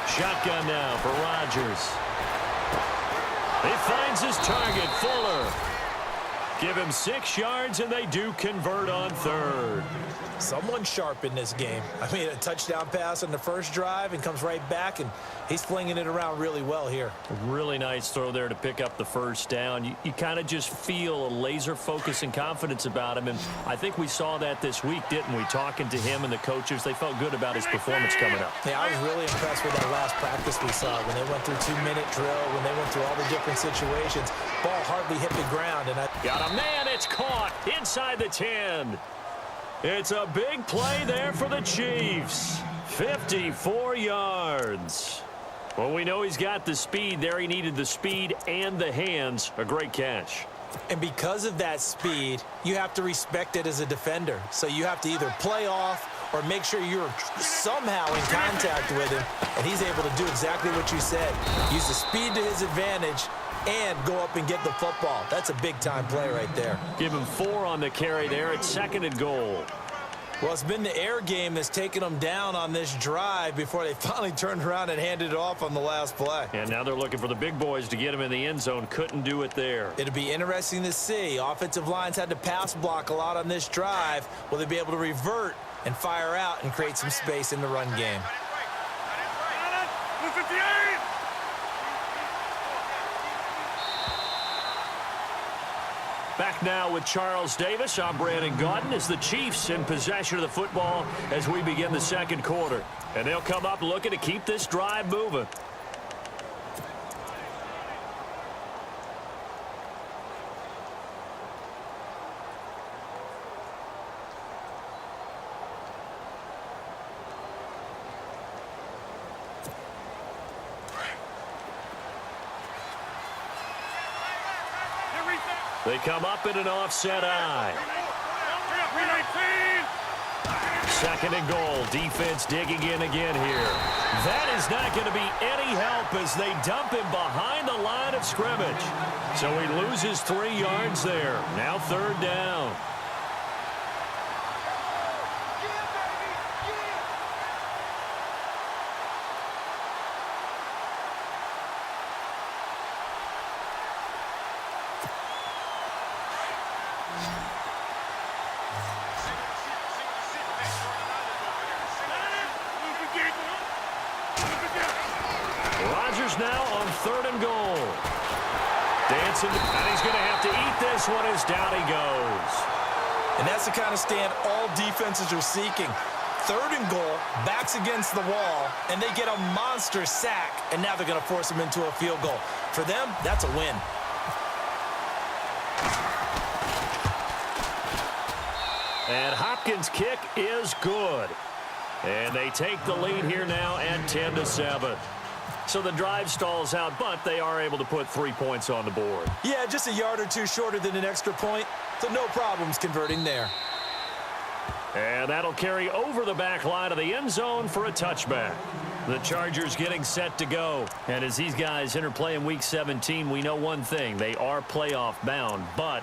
Shotgun now for Rodgers. He finds his target, Fuller. Give him 6 yards, and they do convert on third. Someone sharp in this game. I mean, a touchdown pass on the first drive and comes right back, and he's flinging it around really well here. A really nice throw there to pick up the first down. You kind of just feel a laser focus and confidence about him, and I think we saw that this week, didn't we? Talking to him and the coaches, they felt good about his performance coming up. Yeah, I was really impressed with that last practice we saw when they went through 2-minute drill, when they went through all the different situations. Ball hardly hit the ground, and got a man, it's caught inside the 10. It's a big play there for the Chiefs. 54 yards. Well, we know he's got the speed there. He needed the speed and the hands. A great catch. And because of that speed, you have to respect it as a defender. So you have to either play off or make sure you're somehow in contact with him. And he's able to do exactly what you said. Use the speed to his advantage and go up and get the football. That's a big-time play right there. Give him 4 on the carry there. It's 2nd and goal. Well, it's been the air game that's taken them down on this drive before they finally turned around and handed it off on the last play. And now they're looking for the big boys to get him in the end zone. Couldn't do it there. It'll be interesting to see. Offensive lines had to pass block a lot on this drive. Will they be able to revert and fire out and create some space in the run game? Back now with Charles Davis. I'm Brandon Gaudin as the Chiefs in possession of the football as we begin the second quarter. And they'll come up looking to keep this drive moving. They come up in an offset eye. 2nd and goal. Defense digging in again here. That is not going to be any help as they dump him behind the line of scrimmage. So he loses 3 yards there. Now 3rd down. Now on 3rd and goal. Dancing, and he's going to have to eat this one as down he goes. And that's the kind of stand all defenses are seeking. 3rd and goal, backs against the wall, and they get a monster sack, and now they're going to force him into a field goal. For them, that's a win. And Hopkins' kick is good. And they take the lead here now at 10-7. So the drive stalls out, but they are able to put 3 points on the board. Yeah, just a yard or two shorter than an extra point, so no problems converting there. And that'll carry over the back line of the end zone for a touchback. The Chargers getting set to go. And as these guys interplay in Week 17, we know one thing. They are playoff bound, but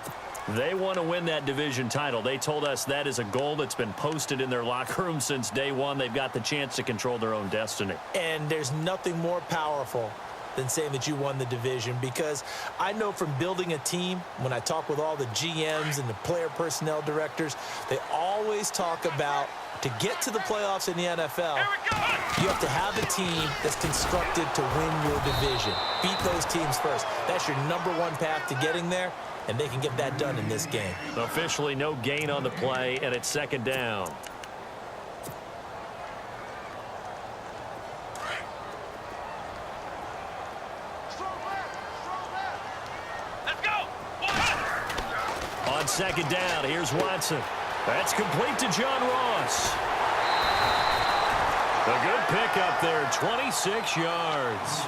they want to win that division title. They told us that is a goal that's been posted in their locker room since day one. They've got the chance to control their own destiny. And there's nothing more powerful than saying that you won the division, because I know from building a team, when I talk with all the GMs and the player personnel directors, they always talk about to get to the playoffs in the NFL, you have to have a team that's constructed to win your division. Beat those teams first. That's your #1 path to getting there. And they can get that done in this game. Officially no gain on the play, and it's 2nd down. Let's go! On 2nd down, here's Watson. That's complete to John Ross. A good pickup there, 26 yards.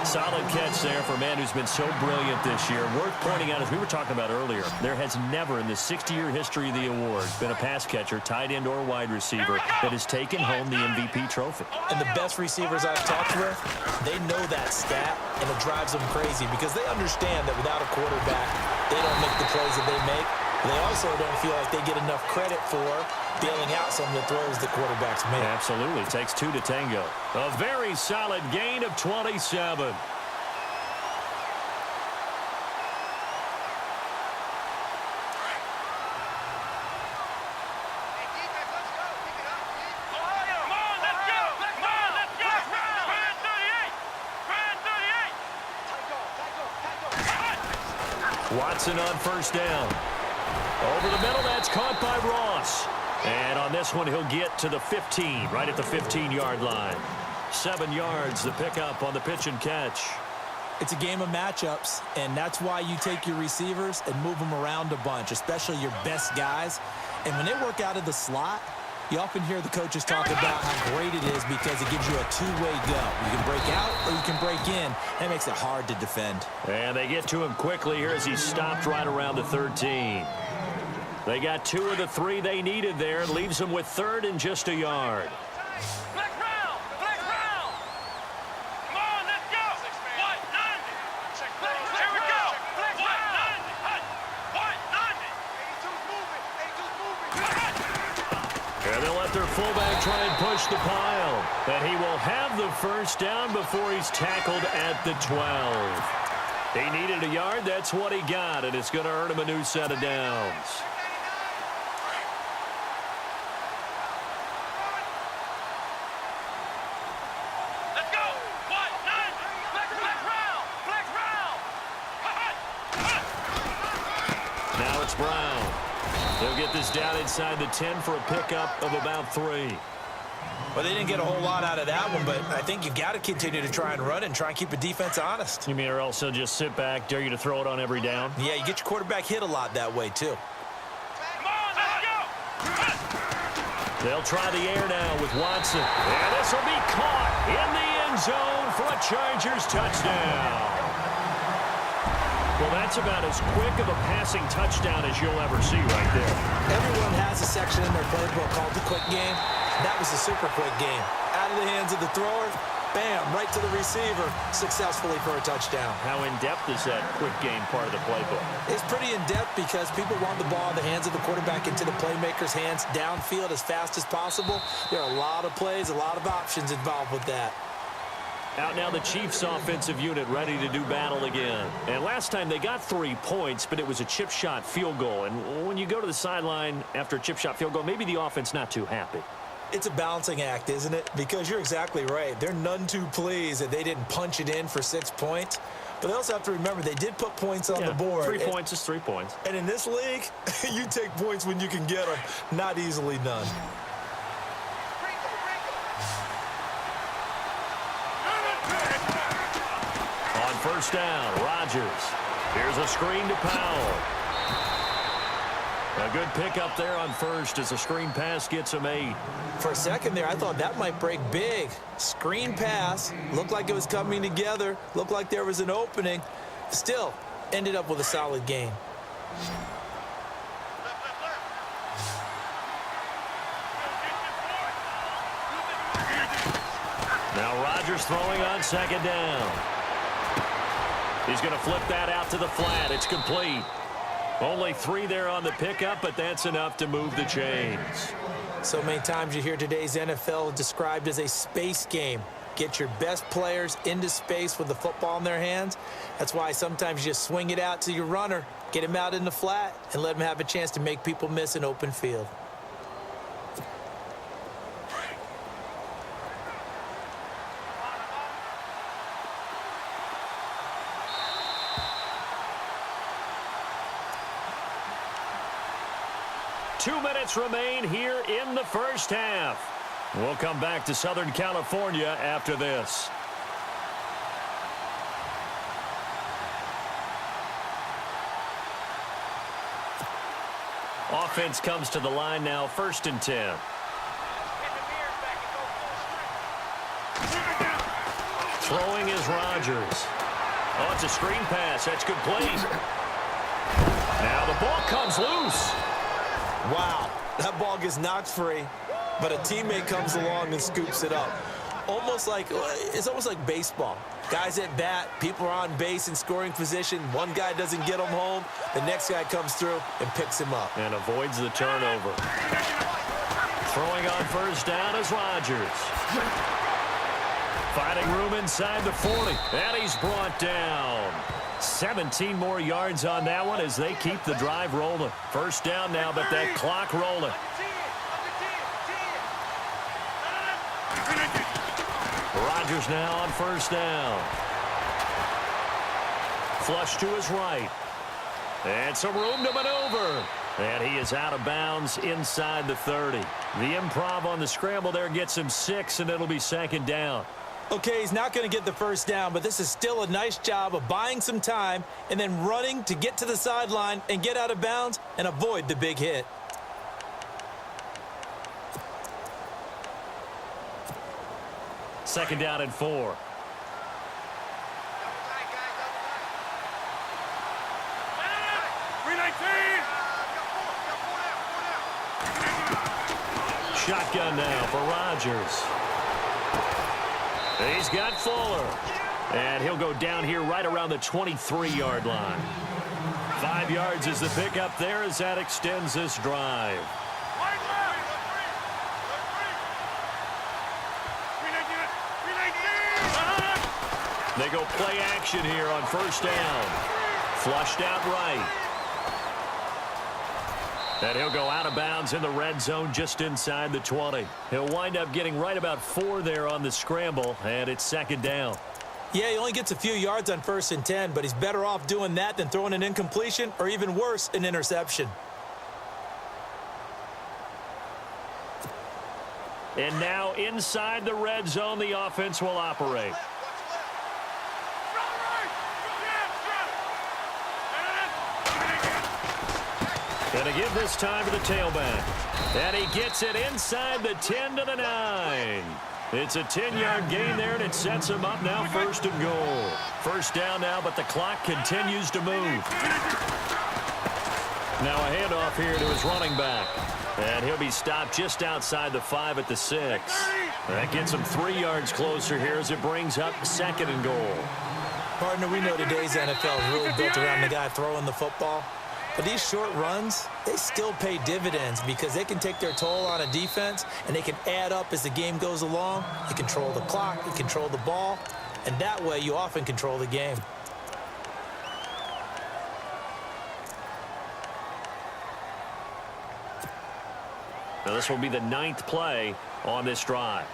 Solid catch there for a man who's been so brilliant this year. Worth pointing out, as we were talking about earlier, there has never in the 60-year history of the award been a pass catcher, tight end, or wide receiver that has taken home the MVP trophy. And the best receivers I've talked with, they know that stat, and it drives them crazy because they understand that without a quarterback, they don't make the plays that they make. They also don't feel like they get enough credit for bailing out some of the throws the quarterbacks make. Absolutely. Takes two to tango. A very solid gain of 27. Watson on first down. Over the middle, that's caught by Ross. And on this one, he'll get to the 15, right at the 15-yard line. 7 yards, the pickup on the pitch and catch. It's a game of matchups, and that's why you take your receivers and move them around a bunch, especially your best guys. And when they work out of the slot, you often hear the coaches talk about how great it is because it gives you a two-way go. You can break out or you can break in. That makes it hard to defend. And they get to him quickly here as he stopped right around the 13. They got 2 of the 3 they needed there. Leaves them with 3rd and just a yard. Black round! Black round! Come on, let's go! What? 90! Here we go! Black round! What? 90! 82's moving! And they'll let their fullback try and push the pile. And he will have the first down before he's tackled at the 12. He needed a yard. That's what he got, and it's going to earn him a new set of downs. Let's go! What? 90! Black round! Black round! Now it's Brown. They'll get this down inside the 10 for a pickup of about 3. Well, they didn't get a whole lot out of that one, but I think you've got to continue to try and run and try and keep the defense honest. You mean or else they'll just sit back, dare you to throw it on every down? Yeah, you get your quarterback hit a lot that way, too. Come on, let's go! They'll try the air now with Watson. And this will be caught in the end zone for a Chargers touchdown. Well, that's about as quick of a passing touchdown as you'll ever see right there. Everyone has a section in their playbook called the quick game. That was a super quick game. Out of the hands of the thrower, bam, right to the receiver, successfully for a touchdown. How in-depth is that quick game part of the playbook? It's pretty in-depth because people want the ball in the hands of the quarterback into the playmaker's hands downfield as fast as possible. There are a lot of plays, a lot of options involved with that. Out now the Chiefs offensive unit ready to do battle again. And last time they got 3 points, but it was a chip shot field goal. And when you go to the sideline after a chip shot field goal, maybe the offense not too happy. It's a balancing act, isn't it? Because you're exactly right. They're none too pleased that they didn't punch it in for 6 points. But they also have to remember they did put points on the board. 3 points is 3 points. And in this league, you take points when you can get them. Not easily done. On first down, Rodgers. Here's a screen to Powell. A good pickup there on first as a screen pass gets him 8. For a second there, I thought that might break big. Screen pass. Looked like it was coming together. Looked like there was an opening. Still, ended up with a solid game. Now Rodgers throwing on second down. He's going to flip that out to the flat. It's complete. Only 3 there on the pickup, but that's enough to move the chains. So many times you hear today's NFL described as a space game. Get your best players into space with the football in their hands. That's why sometimes you just swing it out to your runner, get him out in the flat, and let him have a chance to make people miss an open field. Two minutes remain here in the first half. We'll come back to Southern California after this. Offense comes to the line now, 1st and 10. Throwing is Rodgers. Oh, it's a screen pass. That's complete. Now the ball comes loose. Wow, that ball gets knocked free, but a teammate comes along and scoops it up. It's almost like baseball. Guys at bat, people are on base in scoring position. One guy doesn't get him home. The next guy comes through and picks him up. And avoids the turnover. Throwing on first down is Rodgers. Finding room inside the 40. And he's brought down. 17 more yards on that one as they keep the drive rolling. First down now, but that clock rolling. Rodgers now on first down. Flush to his right. And some room to maneuver. And he is out of bounds inside the 30. The improv on the scramble there gets him 6, and it'll be second down. Okay, he's not going to get the first down, but this is still a nice job of buying some time and then running to get to the sideline and get out of bounds and avoid the big hit. Second down and 4. Shotgun now for Rodgers. He's got Fuller. And he'll go down here right around the 23-yard line. 5 yards is the pickup there as that extends this drive. They go play action here on first down. Flushed out right. And he'll go out of bounds in the red zone just inside the 20. He'll wind up getting right about 4 there on the scramble, and it's second down. Yeah, he only gets a few yards on 1st and 10, but he's better off doing that than throwing an incompletion or even worse, an interception. And now inside the red zone, the offense will operate. Going to give this time to the tailback. And he gets it inside the 10 to the 9. It's a 10-yard gain there, and it sets him up now 1st and goal. First down now, but the clock continues to move. Now a handoff here to his running back. And he'll be stopped just outside the 5 at the 6. That gets him 3 yards closer here as it brings up 2nd and goal. Partner, we know today's NFL is really built around the guy throwing the football. But these short runs, they still pay dividends because they can take their toll on a defense and they can add up as the game goes along. You control the clock, you control the ball, and that way you often control the game. Now this will be the 9th play on this drive.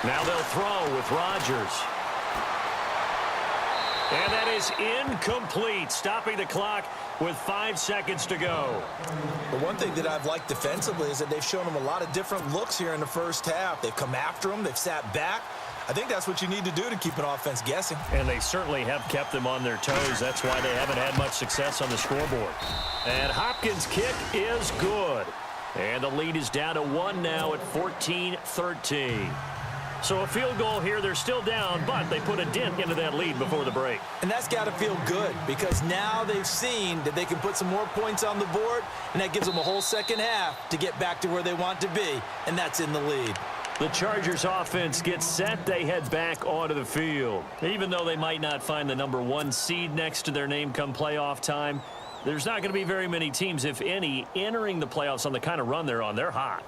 Now they'll throw with Rodgers. And that is incomplete, stopping the clock with 5 seconds to go. The one thing that I've liked defensively is that they've shown them a lot of different looks here in the first half. They've come after them. They've sat back. I think that's what you need to do to keep an offense guessing. And they certainly have kept them on their toes. That's why they haven't had much success on the scoreboard. And Hopkins' kick is good. And the lead is down to 1 now at 14-13. So a field goal here, they're still down, but they put a dent into that lead before the break. And that's got to feel good because now they've seen that they can put some more points on the board, and that gives them a whole second half to get back to where they want to be, and that's in the lead. The Chargers offense gets set. They head back onto the field. Even though they might not find the number 1 seed next to their name come playoff time, there's not going to be very many teams, if any, entering the playoffs on the kind of run they're on. They're hot.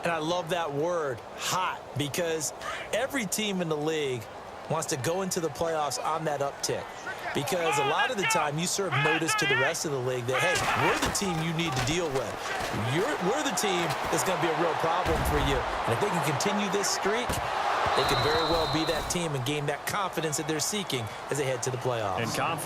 And I love that word, hot, because every team in the league wants to go into the playoffs on that uptick. Because a lot of the time you serve notice to the rest of the league that, hey, we're the team you need to deal with. We're the team that's going to be a real problem for you. And if they can continue this streak, they can very well be that team and gain that confidence that they're seeking as they head to the playoffs. And confidence.